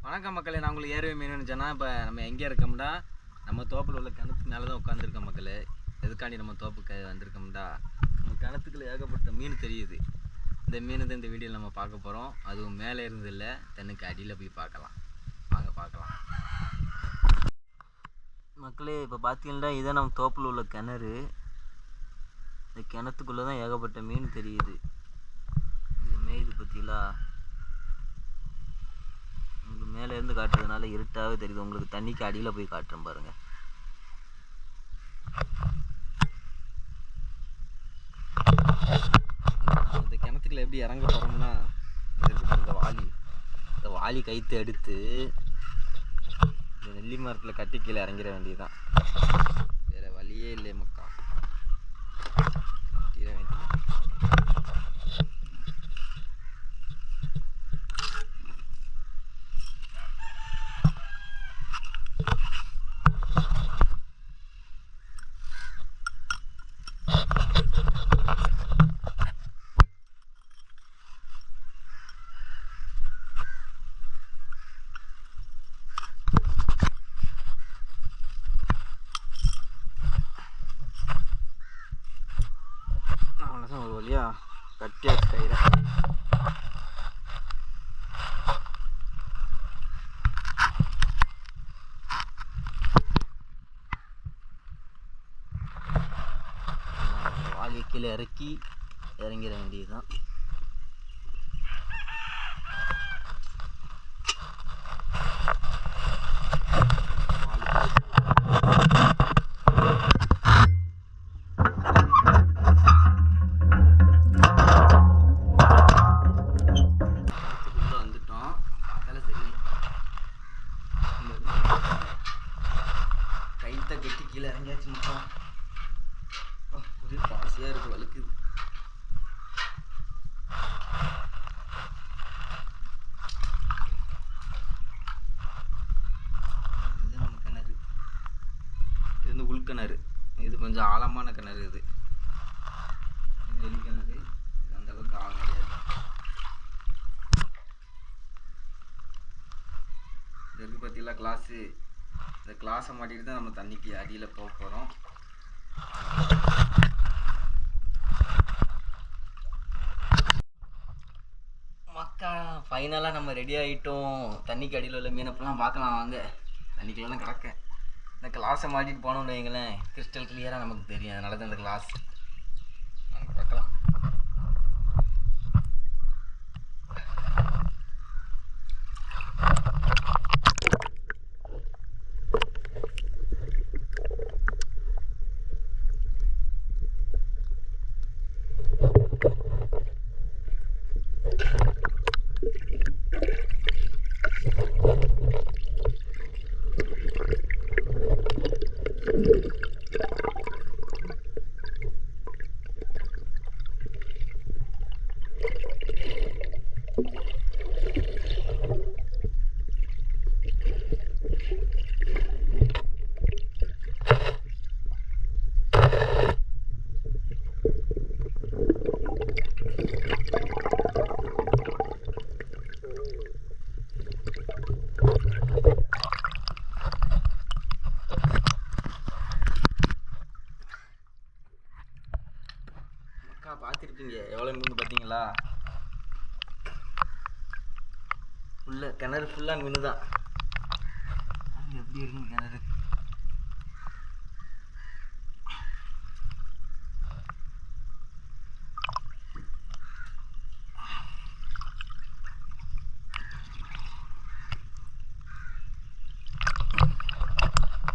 வணக்கம் மக்களே, நான் உங்களுக்கு ஏறுவே மீன் சொன்னால் இப்போ நம்ம எங்கே இருக்கோம்டா, நம்ம தோப்பில் உள்ள கிணத்து மேலே தான் உட்காந்துருக்கோம் மக்களே. எதுக்காண்டி நம்ம தோப்புக்கு வந்திருக்கோம்டா, நம்ம கிணத்துக்குள்ள ஏகப்பட்ட மீன் தெரியுது. இந்த மீன் தான் இந்த வீடியோவில் நம்ம பார்க்க போகிறோம். அதுவும் மேலே இருந்ததில்லை, தென்னுக்கு அடியில் போய் பார்க்கலாம். வாங்க பார்க்கலாம் மக்களே. இப்போ பார்த்தீங்கன்னா இதான் நம்ம தோப்பில் உள்ள கிணறு. இந்த கிணத்துக்குள்ளே தான் ஏகப்பட்ட மீன் தெரியுது. இது மேய்து பார்த்தீங்களா, உங்களுக்கு மேலே இருந்து காட்டுறதுனால இருட்டாகவே தெரியுது. உங்களுக்கு தண்ணிக்கு அடியில் போய் காட்டுறேன் பாருங்க. இந்த கிணத்துக்குள்ள எப்படி இறங்க போகிறோம்னா, இந்த வாளி கைத்து எடுத்து இந்த நெல்லி மரத்தில் கட்டி கீழே இறங்கிட வேண்டியதுதான். வேறு வழியே இல்லை மக்கா, கட்டிட வேண்டியது. அவ்வளோதான், ஒரு வழியாக கட்டியாச்சு கயிறை. வாளியை கீழே இறக்கி இறங்கிட வேண்டியதுதான். கைத்த கட்டி கீழே இறங்கியாச்சு மக்கா. ஒரே பாசியாக இருக்குது, வலுக்குது. இதுதான் நம்ம கிணறு. இது வந்து உள்கிணறு. இது கொஞ்சம் ஆழமான கிணறு. இது நெல்லி கிணறு. இது அந்த அளவுக்கு ஆழம் கிடையாது. இது இருக்குது பார்த்தீங்களா கிளாஸு. இந்த கிளாஸை மாட்டிட்டு தான் நம்ம தண்ணிக்கு அடியில் போக போகிறோம். மக்கா ஃபைனலாக நம்ம ரெடி ஆகிட்டோம். தண்ணிக்கு அடியில் உள்ள மீனப்பெல்லாம் பார்க்கலாம் வாங்க. தண்ணிக்குள்ளலாம் கிடக்க இந்த கிளாஸை மாட்டிட்டு போனோம்னு வைங்களேன், கிறிஸ்டல் கிளியராக நமக்கு தெரியும். அதனால தான் இந்த கிளாஸ் பார்க்கலாம். பார்த்துருப்பீங்க எவ்வளோ மீன் பார்த்தீங்களா. ஃபுல்லாக கிணறு ஃபுல்லாக மீன் தான். எப்படி இருக்குங்க கிணறு.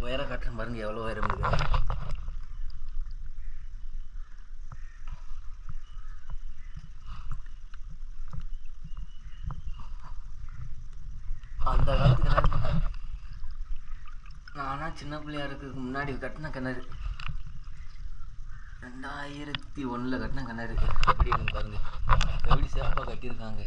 உயரம் காட்டுறேன் பாருங்க, எவ்வளோ உயரம் இருக்குது. அந்த காலத்து கிணறு. நானா சின்ன பிள்ளையா இருக்கிறதுக்கு முன்னாடி கட்டின கிணறு. 2001 கட்டின கிணறு. எப்படி இருக்குன்னு பாருங்க, எப்படி சேஃபாக கட்டியிருக்காங்க.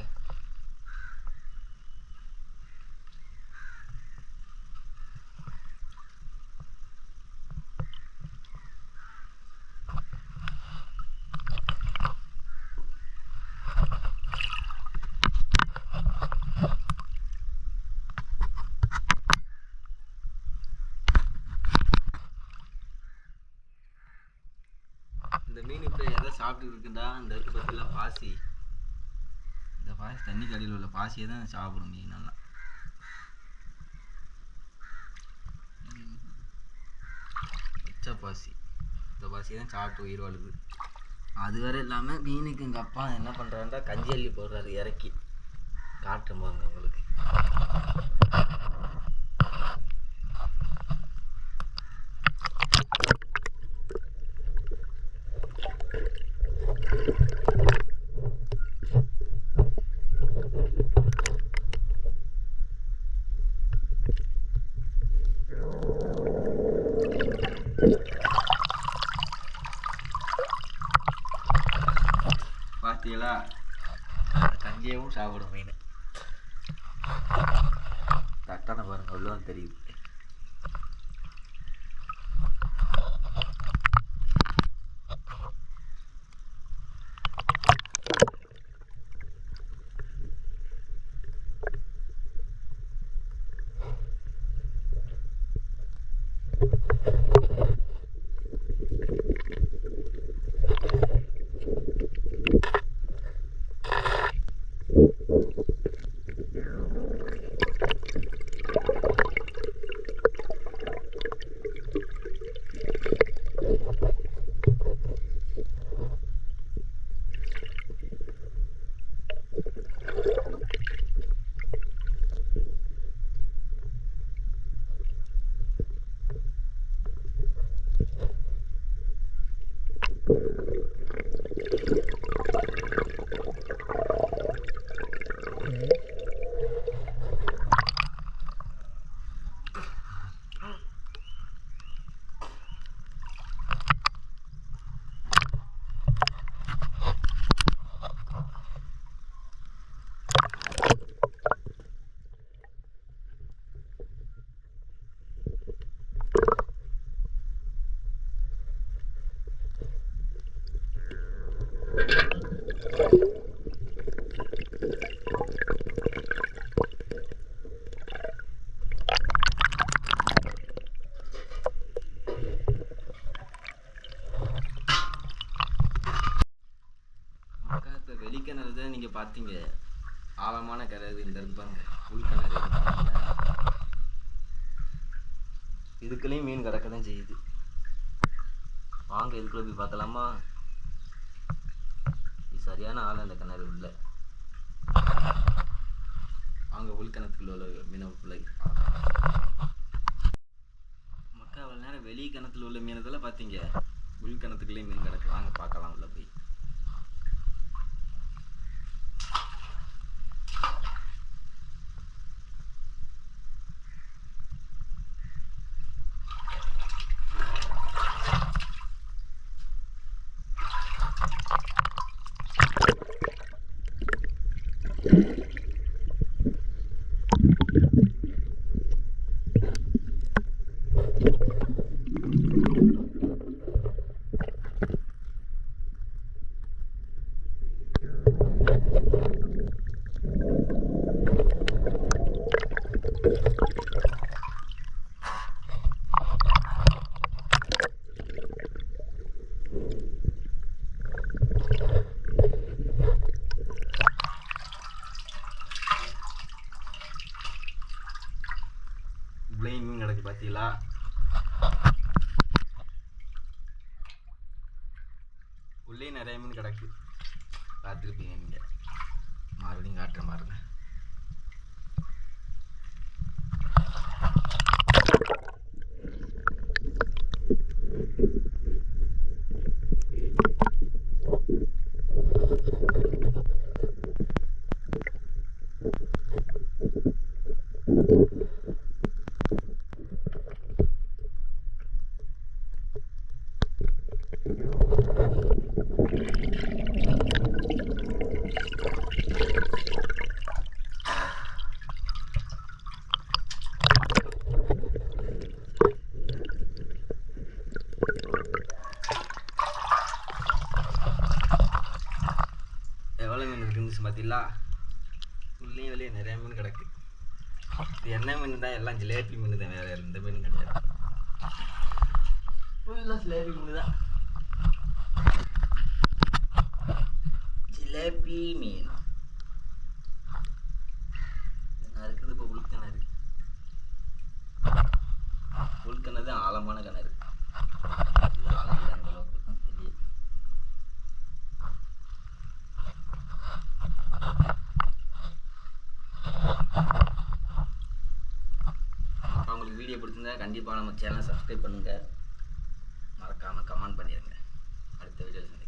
சாப்பிட்டு இருக்குண்டா. இந்த இருக்கு பார்த்தீங்களா பாசி, இந்த பாசி தண்ணி கடியில் உள்ள பாசியை தான் சாப்பிடும் மீன் நல்லா. பச்சை பாசி, இந்த பாசியை தான் சாப்பிட்டு உயிர் வாழுது. அது வேறு இல்லாமல் மீனுக்கு எங்கள் அப்பா என்ன பண்ணுறாருன்னா கஞ்சி அள்ளி போடுறாரு இறக்கி. காட்டுறேன் பாருங்க உங்களுக்கு. பார்த்தீங்களா, கஞ்சியவும் சாப்பிடும் மீன். கரெக்டான பாருங்க, அவ்வளோ தெரியுது. வெளிக்கிணறு தான் நீங்கள் பார்த்தீங்க, ஆழமான கிணறு. இந்த இருப்பாங்க உள்கிணறு, இதுக்குள்ளேயும் மீன் கிடக்க தான் செய்யுது. வாங்க இதுக்குள்ள போய் பார்க்கலாமா? இது சரியான ஆழம் அந்த கிணறு உள்ள. வாங்க உள்கிணத்துக்குள்ள உள்ள மீனை பிள்ளை. மக்கா அவ்வளோ நேரம் வெளி கிணத்துல உள்ள மீனதெல்லாம் பார்த்தீங்க, உள்கிணத்துக்குள்ளேயும் மீன் கிடக்கு. வாங்க பார்க்கலாம் உள்ள போய். இவ்வளவு மீன் கிடக்கு பார்த்தீங்களா? உள்ளே நிறைய மீன் கிடக்கு, பார்த்துருப்பீங்க நீங்கள். மறுபடியும் காட்டுற மாதிரிங்க. எவ்வளோ மீன் இருக்குன்னு பார்த்தீங்களா? உள்ளேயும் வெளியே நிறைய மீன் கிடக்கு. இது என்ன மீன் தான்? எல்லாம் ஜிலேபி மீன் தான், வேறு எந்த மீன் கிடையாது. ஃபுல்லாக ஜிலேபி மீன் தான். சிலேபி மீன் இருக்குது. இப்போ உள்கிணறு, உள்கிணறு ஆழமான கிணறு. இது ஆழம் அந்த அளவுக்கு தெரியும். உங்களுக்கு வீடியோ பிடிச்சிருந்தா கண்டிப்பாக நம்ம சேனலை சப்ஸ்கிரைப் பண்ணுங்கள், மறக்காமல் கமெண்ட் பண்ணிடுங்க. அடுத்த வீடியோவில்